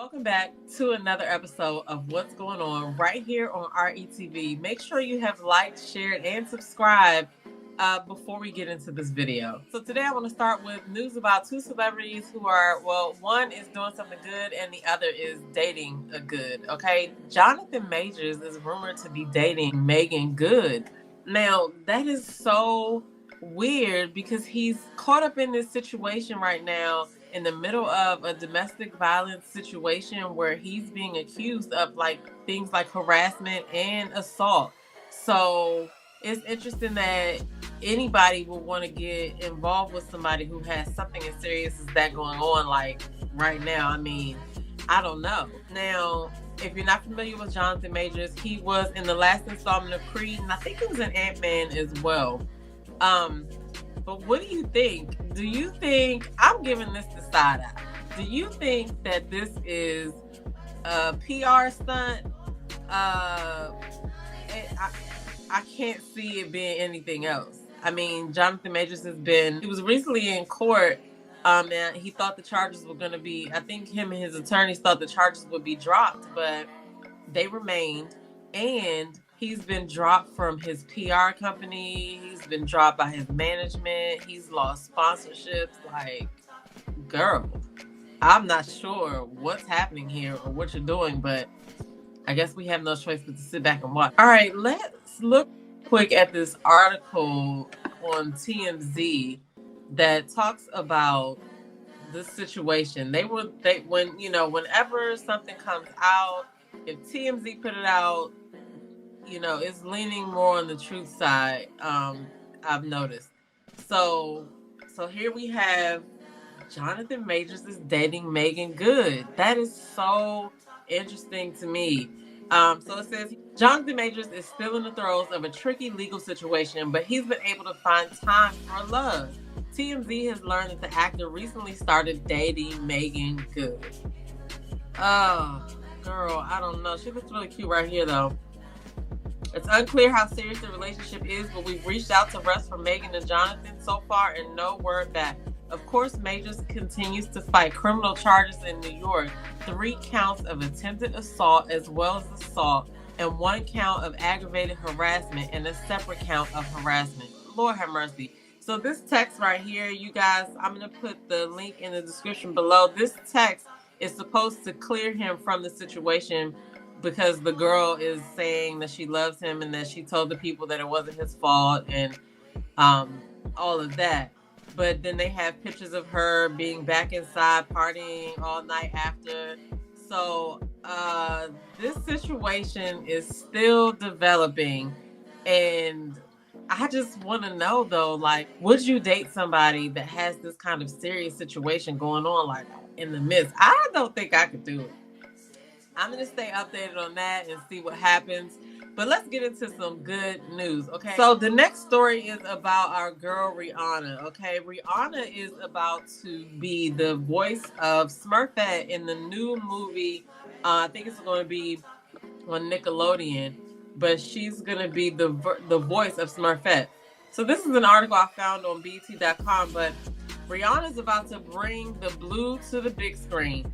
Welcome back to another episode of What's Going On right here on RETV. Make sure you have liked, shared, and subscribed before we get into this video. So today I want to start with news about two celebrities who are, well, one is doing something good and the other is dating a good, okay? Jonathan Majors is rumored to be dating Meagan Good. Now, that is so weird because he's caught up in this situation right now in the middle of a domestic violence situation where he's being accused of like things like harassment and assault. So it's interesting that anybody would want to get involved with somebody who has something as serious as that going on like right now. I mean, I don't know. Now, if you're not familiar with Jonathan Majors, he was in the last installment of Creed, and I think he was in Ant-Man as well. But what do you think? Do you think, I'm giving this the side eye, do you think that this is a PR stunt? I can't see it being anything else. I mean, Jonathan Majors he was recently in court, and he thought the charges were going to be, I think him and his attorneys thought the charges would be dropped, but they remained, and he's been dropped from his PR company. He's been dropped by his management. He's lost sponsorships. Like, girl, I'm not sure what's happening here or what you're doing, but I guess we have no choice but to sit back and watch. All right, let's look quick at this article on TMZ that talks about this situation. Whenever something comes out, if TMZ put it out, it's leaning more on the truth side. I've noticed. So here we have Jonathan Majors is dating Meagan Good. That is so interesting to me. So it says Jonathan Majors is still in the throes of a tricky legal situation, but he's been able to find time for love. TMZ has learned that the actor recently started dating Meagan Good. Oh, girl, I don't know. She looks really cute right here, though. It's unclear how serious the relationship is, but we've reached out to Russ from Meagan and Jonathan so far and no word back. Of course, Majors continues to fight criminal charges in New York, 3 counts of attempted assault as well as assault, and 1 count of aggravated harassment and a separate count of harassment. Lord have mercy. So this text right here, you guys, I'm going to put the link in the description below. This text is supposed to clear him from the situation because the girl is saying that she loves him and that she told the people that it wasn't his fault and all of that. But then they have pictures of her being back inside partying all night after. So this situation is still developing, and I just want to know though, like, would you date somebody that has this kind of serious situation going on like in the midst? I don't think I could do it. I'm going to stay updated on that and see what happens. But let's get into some good news, okay? So the next story is about our girl Rihanna, okay? Rihanna is about to be the voice of Smurfette in the new movie. I think it's going to be on Nickelodeon, but she's going to be the voice of Smurfette. So this is an article I found on BT.com, but Rihanna's about to bring the blue to the big screen.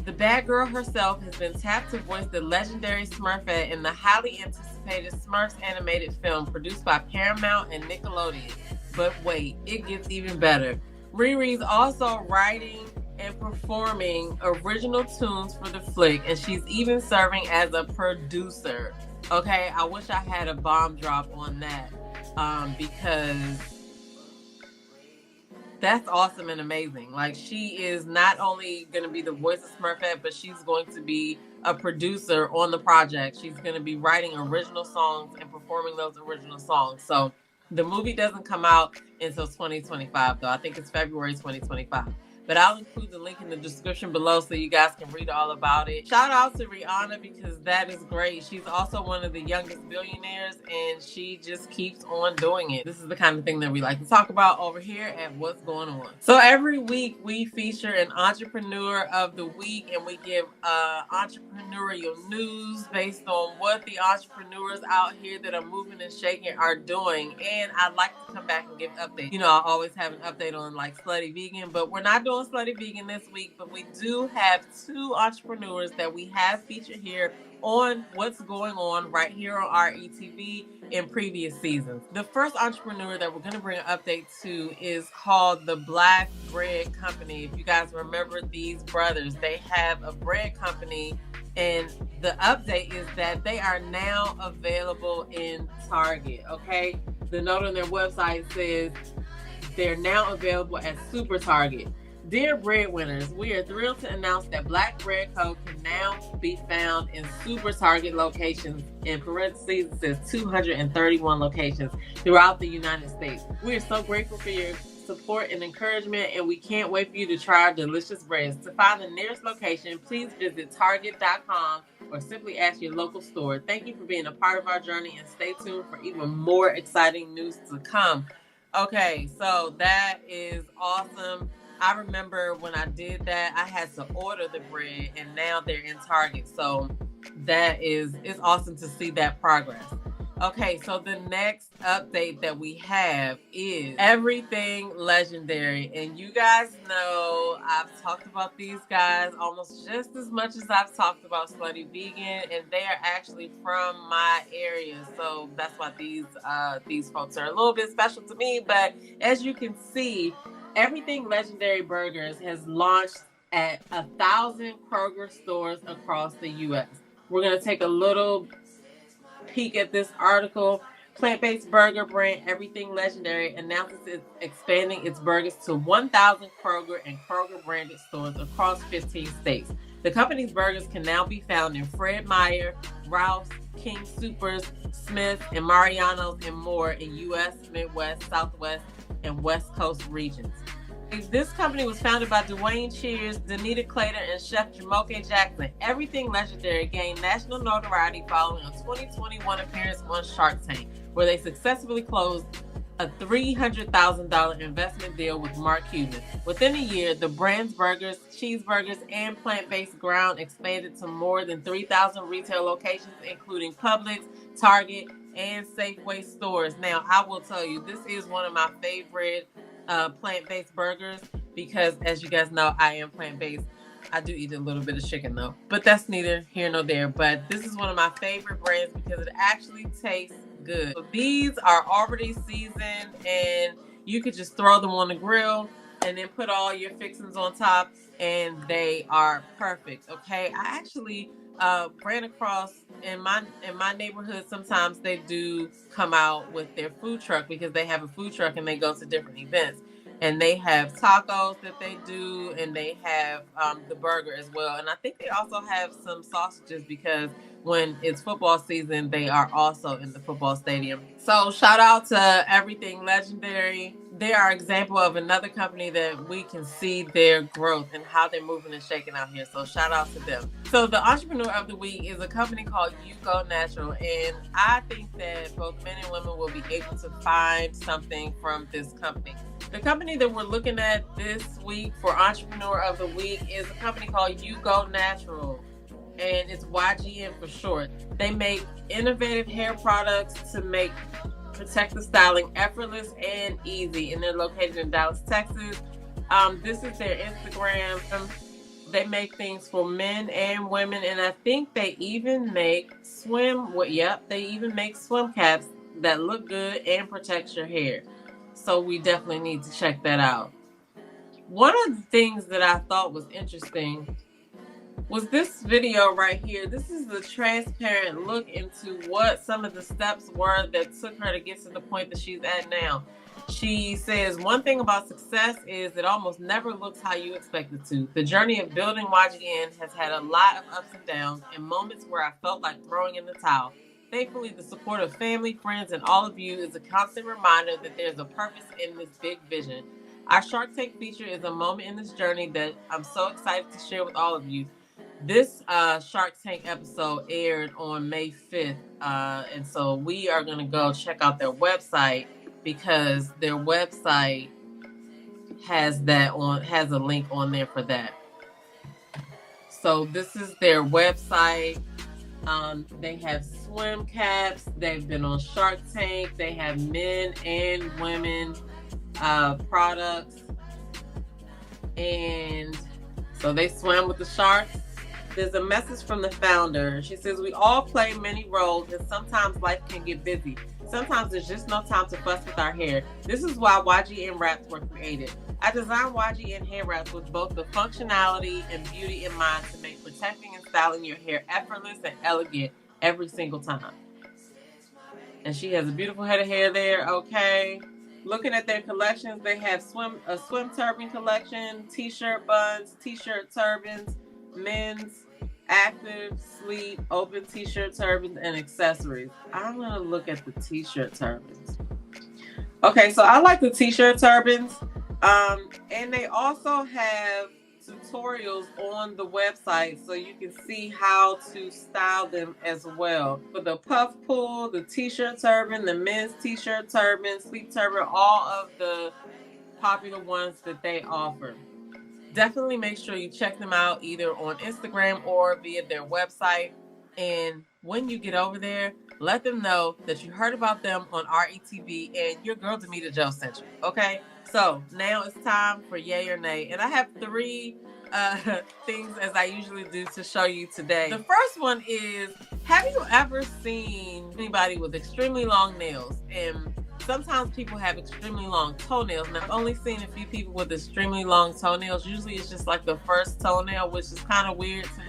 The bad girl herself has been tapped to voice the legendary Smurfette in the highly anticipated Smurfs animated film produced by Paramount and Nickelodeon. But wait, it gets even better. Riri's also writing and performing original tunes for the flick, and she's even serving as a producer. Okay, I wish I had a bomb drop on that because that's awesome and amazing. Like, she is not only going to be the voice of Smurfette, but she's going to be a producer on the project. She's going to be writing original songs and performing those original songs. So the movie doesn't come out until 2025, though. I think it's February 2025. But I'll include the link in the description below so you guys can read all about it. Shout out to Rihanna because that is great. She's also one of the youngest billionaires and she just keeps on doing it. This is the kind of thing that we like to talk about over here at What's Going On. So every week we feature an entrepreneur of the week and we give entrepreneurial news based on what the entrepreneurs out here that are moving and shaking are doing. And I'd like to come back and give updates. You know, I always have an update on like Slutty Vegan, but we're not doing doing Slutty Vegan this week, but we do have two entrepreneurs that we have featured here on What's Going On right here on RETV in previous seasons. The first entrepreneur that we're going to bring an update to is called the Black Bread Company. If you guys remember these brothers, they have a bread company, and the update is that they are now available in Target, okay? The note on their website says they're now available at Super Target. Dear breadwinners, we are thrilled to announce that Black Bread Co. can now be found in Super Target locations, in parentheses it says 231 locations throughout the United States. We are so grateful for your support and encouragement, and we can't wait for you to try our delicious breads. To find the nearest location, please visit target.com or simply ask your local store. Thank you for being a part of our journey, and stay tuned for even more exciting news to come. Okay, so that is awesome. I remember when I did that, I had to order the bread, and now they're in Target. So it's awesome to see that progress. Okay, so the next update that we have is Everything Legendary. And you guys know I've talked about these guys almost just as much as I've talked about Slutty Vegan, and they are actually from my area. So that's why these folks are a little bit special to me. But as you can see, Everything Legendary Burgers has launched at 1,000 Kroger stores across the U.S. We're going to take a little peek at this article. Plant-based burger brand Everything Legendary announces it's expanding its burgers to 1,000 Kroger and Kroger branded stores across 15 states. The company's burgers can now be found in Fred Meyer, Ralph's, King Soopers, Smith, and Mariano's, and more in U.S., Midwest, Southwest, and West Coast regions. This company was founded by Dwayne Cheers, Danita Clayton, and Chef Jamoke Jackson. Everything Legendary gained national notoriety following a 2021 appearance on Shark Tank, where they successfully closed a $300,000 investment deal with Mark Cuban. Within a year, the brand's burgers, cheeseburgers, and plant-based ground expanded to more than 3,000 retail locations, including Publix, Target, and Safeway stores. Now, I will tell you, this is one of my favorite plant-based burgers because, as you guys know, I am plant-based. I do eat a little bit of chicken though, but that's neither here nor there. But this is one of my favorite brands because it actually tastes good. So these are already seasoned, and you could just throw them on the grill and then put all your fixings on top, and they are perfect. Okay, I actually ran across in my neighborhood. Sometimes they do come out with their food truck because they have a food truck and they go to different events, and they have tacos that they do, and they have the burger as well. And I think they also have some sausages because when it's football season, they are also in the football stadium. So shout out to Everything Legendary. They are an example of another company that we can see their growth and how they're moving and shaking out here. So shout out to them. So the entrepreneur of the week is a company called You Go Natural. And I think that both men and women will be able to find something from this company. The company that we're looking at this week for Entrepreneur of the Week is a company called You Go Natural, and it's YGN for short. They make innovative hair products to protect the styling effortless and easy, and they're located in Dallas, Texas. This is their Instagram. They make things for men and women, and I think they even make they even make swim caps that look good and protect your hair. So we definitely need to check that out. One of the things that I thought was interesting was this video right here. This is a transparent look into what some of the steps were that took her to get to the point that she's at now. She says, one thing about success is it almost never looks how you expect it to. The journey of building YGN has had a lot of ups and downs and moments where I felt like throwing in the towel. Thankfully, the support of family, friends, and all of you is a constant reminder that there's a purpose in this big vision. Our Shark Tank feature is a moment in this journey that I'm so excited to share with all of you. This Shark Tank episode aired on May 5th, and so we are going to go check out their website because their website has a link on there for that. So this is their website. They have swim caps. They've been on Shark Tank. They have men and women products. And so they swam with the sharks. There's a message from the founder. She says, we all play many roles, and sometimes life can get busy. Sometimes there's just no time to fuss with our hair. This is why YGN wraps were created. I designed YGN hair wraps with both the functionality and beauty in mind to make protecting and styling your hair effortless and elegant every single time. And she has a beautiful head of hair there, okay. Looking at their collections, they have a swim turban collection, t-shirt buns, t-shirt turbans, men's, active, sleep, open t-shirt turbans, and accessories. I'm going to look at the t-shirt turbans. Okay, so I like the t-shirt turbans. And they also have tutorials on the website so you can see how to style them as well. For the puff pull, the t-shirt turban, the men's t-shirt turban, sleep turban, all of the popular ones that they offer. Definitely make sure you check them out either on Instagram or via their website. And when you get over there, let them know that you heard about them on RETV and your girl DamitaJo sent you, okay? So now it's time for yay or nay. And I have 3 things as I usually do to show you today. The first one is, have you ever seen anybody with extremely long nails? And sometimes people have extremely long toenails. And I've only seen a few people with extremely long toenails. Usually it's just like the first toenail, which is kind of weird to me.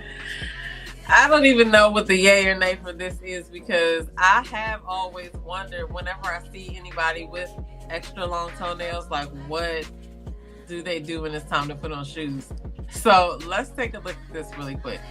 I don't even know what the yay or nay for this is, because I have always wondered whenever I see anybody with extra long toenails, like what do they do when it's time to put on shoes? So let's take a look at this really quick.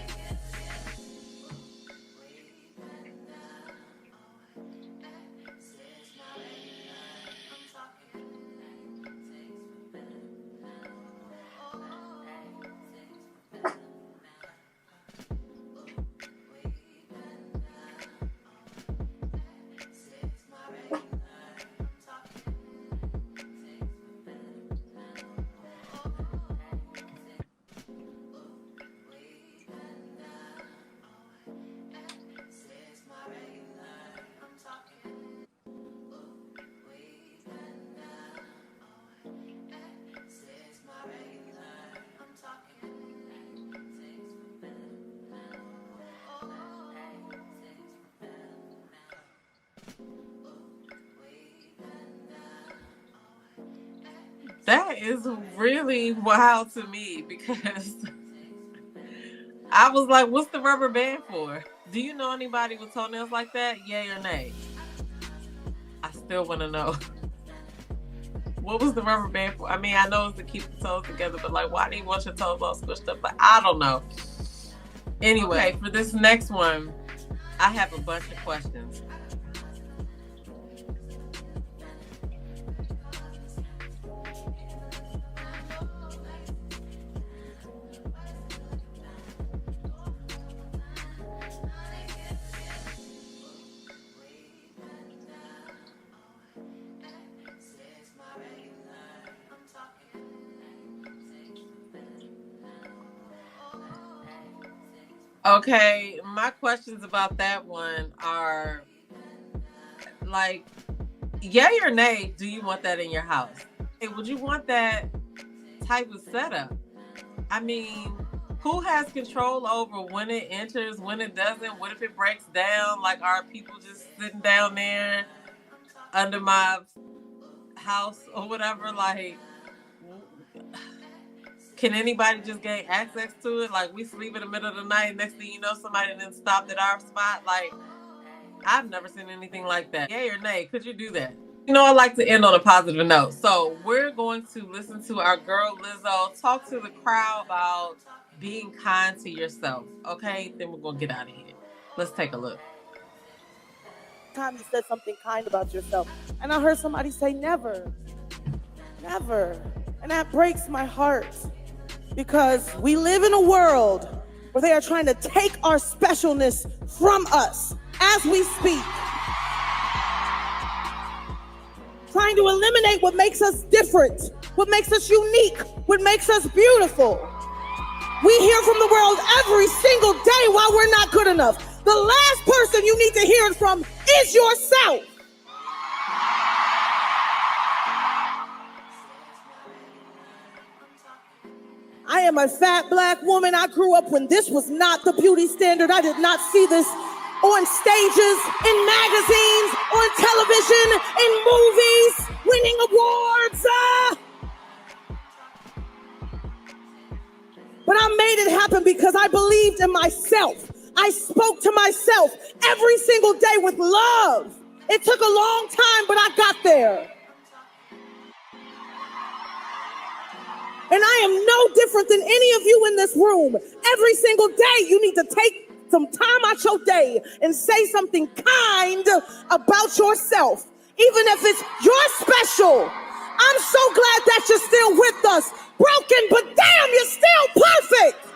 That is really wild to me, because I was like, what's the rubber band for? Do you know anybody with toenails like that? Yay or nay? I still want to know. What was the rubber band for? I mean, I know it's to keep the toes together, but like, why do you want your toes all squished up? Like, I don't know. Anyway, for this next one, I have a bunch of questions. Okay, my questions about that one are like, yay or nay, do you want that in your house? Hey, would you want that type of setup? I mean, who has control over when it enters, when it doesn't? What if it breaks down? Like, are people just sitting down there under my house or whatever? Like, can anybody just gain access to it? Like, we sleep in the middle of the night, next thing you know, somebody then stopped at our spot. Like, I've never seen anything like that. Yay or nay, could you do that? You know, I like to end on a positive note. So we're going to listen to our girl Lizzo talk to the crowd about being kind to yourself. Okay, then we're going to get out of here. Let's take a look. Time you said something kind about yourself, and I heard somebody say never. And that breaks my heart, because we live in a world where they are trying to take our specialness from us as we speak, trying to eliminate what makes us different, what makes us unique, what makes us beautiful. We hear from the world every single day why we're not good enough. The last person you need to hear it from is yourself. I am a fat black woman. I grew up when this was not the beauty standard. I did not see this on stages, in magazines, on television, in movies, winning awards. But I made it happen because I believed in myself. I spoke to myself every single day with love. It took a long time, but I got there. And I am no different than any of you in this room. Every single day, you need to take some time out your day and say something kind about yourself. Even if it's you're special. I'm so glad that you're still with us. Broken, but damn, you're still perfect.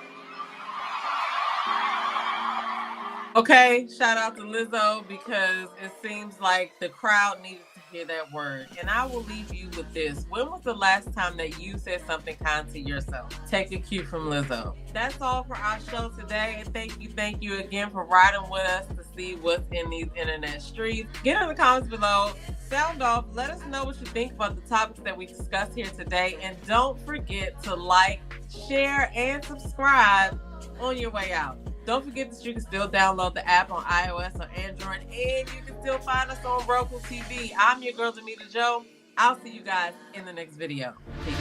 Okay, shout out to Lizzo, because it seems like the crowd needed to hear that word. And I will leave you with this. When was the last time that you said something kind to yourself? Take a cue from Lizzo. That's all for our show today. And thank you again for riding with us to see what's in these internet streets. Get in the comments below. Sound off. Let us know what you think about the topics that we discussed here today. And don't forget to like, share, and subscribe on your way out. Don't forget that you can still download the app on iOS or Android, and you can still find us on Roku TV. I'm your girl, DamitaJo. I'll see you guys in the next video. Peace.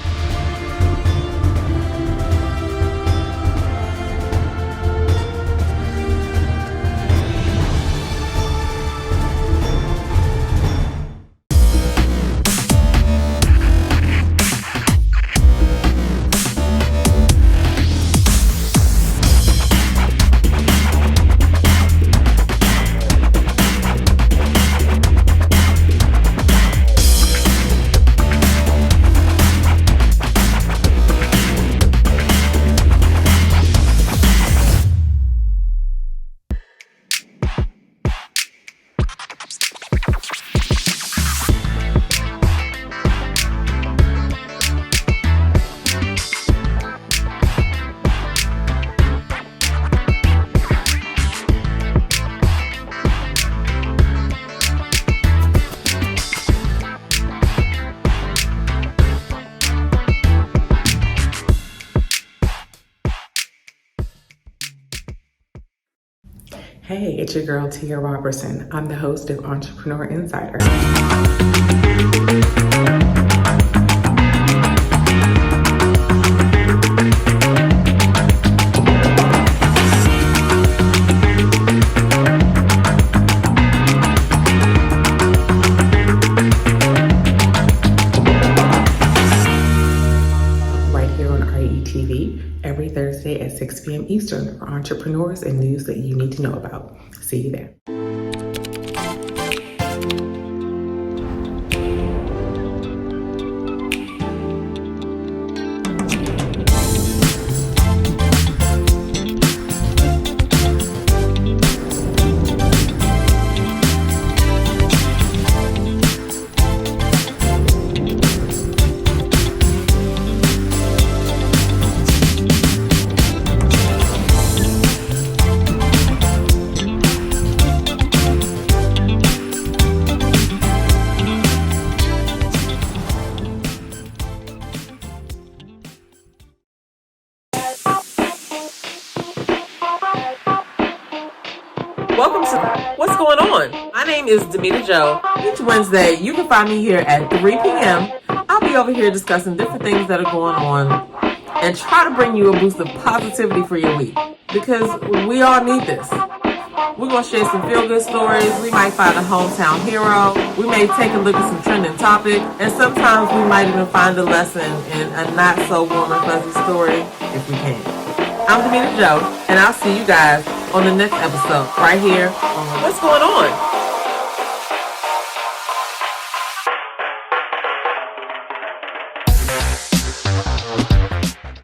Hey, it's your girl, Tia Robertson. I'm the host of Entrepreneur Insider. Right here on IETV, every Thursday at 6 p.m. Eastern for entrepreneurs and news that you need to know about. See you there. Welcome to What's Going On? My name is DamitaJo. Each Wednesday, you can find me here at 3 p.m. I'll be over here discussing different things that are going on and try to bring you a boost of positivity for your week, because we all need this. We're going to share some feel-good stories. We might find a hometown hero. We may take a look at some trending topic. And sometimes we might even find a lesson in a not-so-warm and fuzzy story if we can. I'm DamitaJo, and I'll see you guys on the next episode right here on What's Going On?